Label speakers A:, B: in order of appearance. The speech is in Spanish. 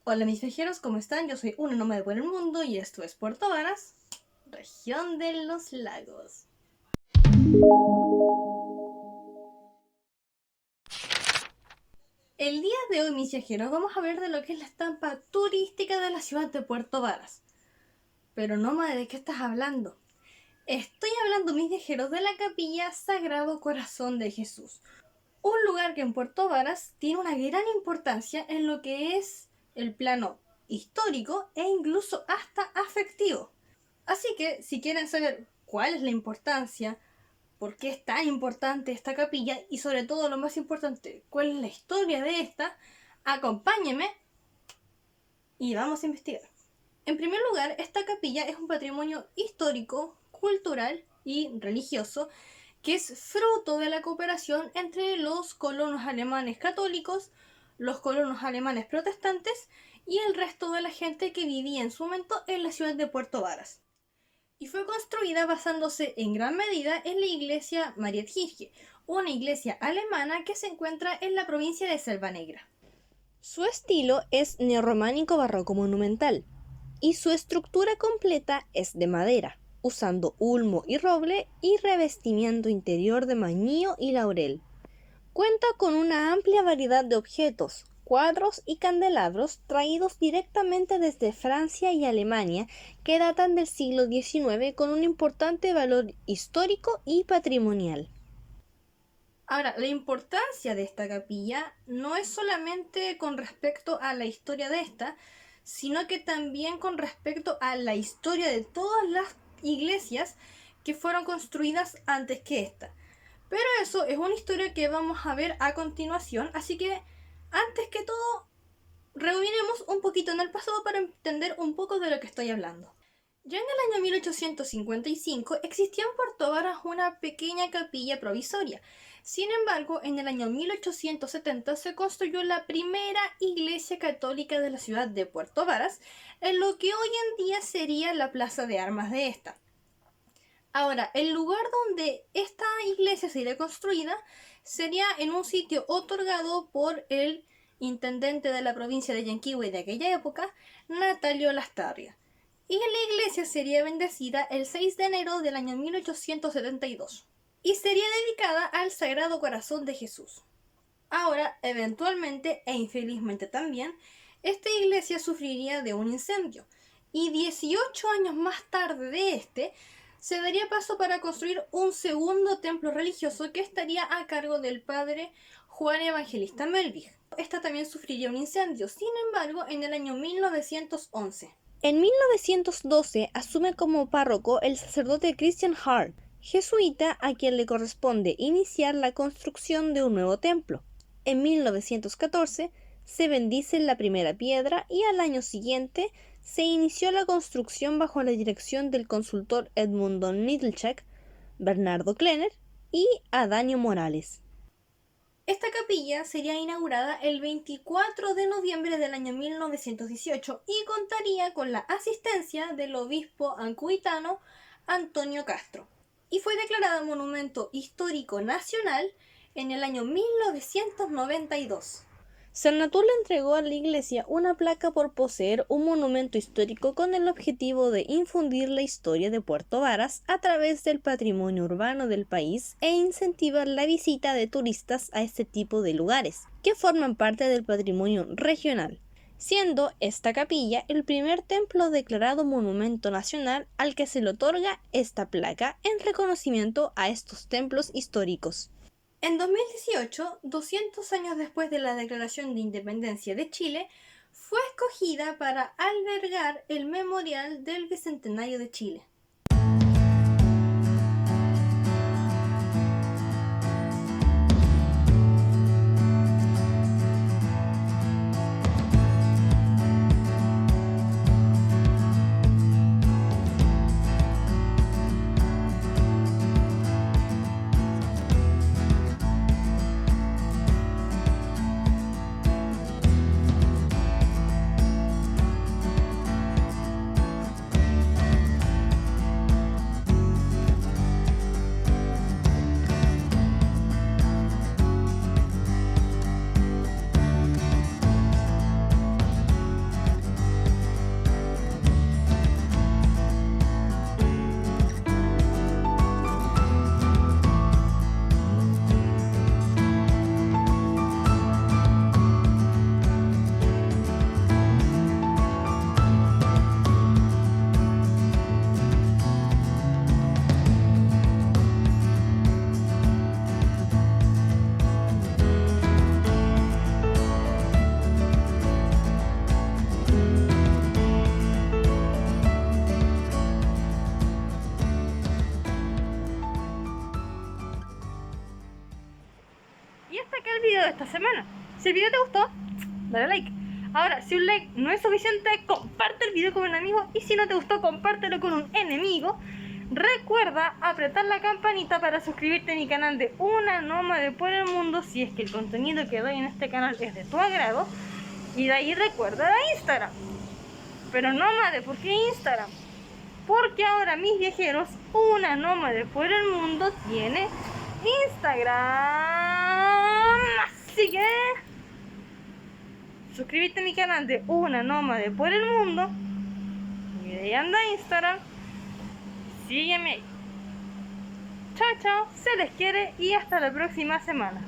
A: Hola mis viajeros, ¿cómo están? Yo soy una nómada por el mundo y esto es Puerto Varas, región de los lagos. El día de hoy, mis viajeros, vamos a ver de lo que es la estampa turística de la ciudad de Puerto Varas. Pero nómada, ¿de qué estás hablando? Estoy hablando, mis viajeros, de la capilla Sagrado Corazón de Jesús. Un lugar que en Puerto Varas tiene una gran importancia en lo que es el plano histórico e incluso hasta afectivo. Así que, si quieren saber cuál es la importancia, por qué es tan importante esta capilla y sobre todo lo más importante, cuál es la historia de esta, acompáñenme y vamos a investigar. En primer lugar, esta capilla es un patrimonio histórico, cultural y religioso que es fruto de la cooperación entre los colonos alemanes católicos, los colonos alemanes protestantes y el resto de la gente que vivía en su momento en la ciudad de Puerto Varas. Y fue construida basándose en gran medida en la iglesia Mariatkirche, una iglesia alemana que se encuentra en la provincia de Selva Negra.
B: Su estilo es neorrománico barroco monumental y su estructura completa es de madera, usando ulmo y roble y revestimiento interior de mañío y laurel. Cuenta con una amplia variedad de objetos, cuadros y candelabros traídos directamente desde Francia y Alemania que datan del siglo XIX con un importante valor histórico y patrimonial.
A: Ahora, la importancia de esta capilla no es solamente con respecto a la historia de esta, sino que también con respecto a la historia de todas las iglesias que fueron construidas antes que esta. Pero eso es una historia que vamos a ver a continuación, así que antes que todo, reuniremos un poquito en el pasado para entender un poco de lo que estoy hablando. Ya en el año 1855 existía en Puerto Varas una pequeña capilla provisoria. Sin embargo, en el año 1870 se construyó la primera iglesia católica de la ciudad de Puerto Varas, en lo que hoy en día sería la plaza de armas de esta. Ahora, el lugar donde esta iglesia sería construida sería en un sitio otorgado por el intendente de la provincia de Yanquihue de aquella época, Natalio Lastarria. Y la iglesia sería bendecida el 6 de enero del año 1872 y sería dedicada al Sagrado Corazón de Jesús. Ahora, eventualmente e infelizmente también, esta iglesia sufriría de un incendio y 18 años más tarde de este se daría paso para construir un segundo templo religioso que estaría a cargo del padre Juan Evangelista Melvig. Esta también sufriría un incendio, sin embargo, en el año 1911.
B: En 1912 asume como párroco el sacerdote Christian Hart, jesuita a quien le corresponde iniciar la construcción de un nuevo templo. En 1914 se bendice la primera piedra y al año siguiente se inició la construcción bajo la dirección del consultor Edmundo Needlecheck, Bernardo Klenner y Adanio Morales.
A: Esta capilla sería inaugurada el 24 de noviembre del año 1918 y contaría con la asistencia del obispo ancuitano Antonio Castro y fue declarada Monumento Histórico Nacional en el año 1992.
B: San Natur le entregó a la iglesia una placa por poseer un monumento histórico con el objetivo de infundir la historia de Puerto Varas a través del patrimonio urbano del país e incentivar la visita de turistas a este tipo de lugares, que forman parte del patrimonio regional, siendo esta capilla el primer templo declarado monumento nacional al que se le otorga esta placa en reconocimiento a estos templos históricos.
A: En 2018, 200 años después de la Declaración de Independencia de Chile, fue escogida para albergar el Memorial del Bicentenario de Chile. dale like. Ahora, si un like no es suficiente, comparte el video con un amigo, y si no te gustó, compártelo con un enemigo. Recuerda apretar la campanita para suscribirte a mi canal de Una Nómade por el Mundo, si es que el contenido que doy en este canal es de tu agrado. Y de ahí recuerda Instagram. Pero nómade, ¿por qué Instagram? Porque ahora mis viajeros, Una Nómade por el Mundo, tiene Instagram. Así que suscríbete a mi canal de Una Nómade por el Mundo. Y de ahí anda Instagram. Sígueme ahí. Chao, chao, se les quiere y hasta la próxima semana.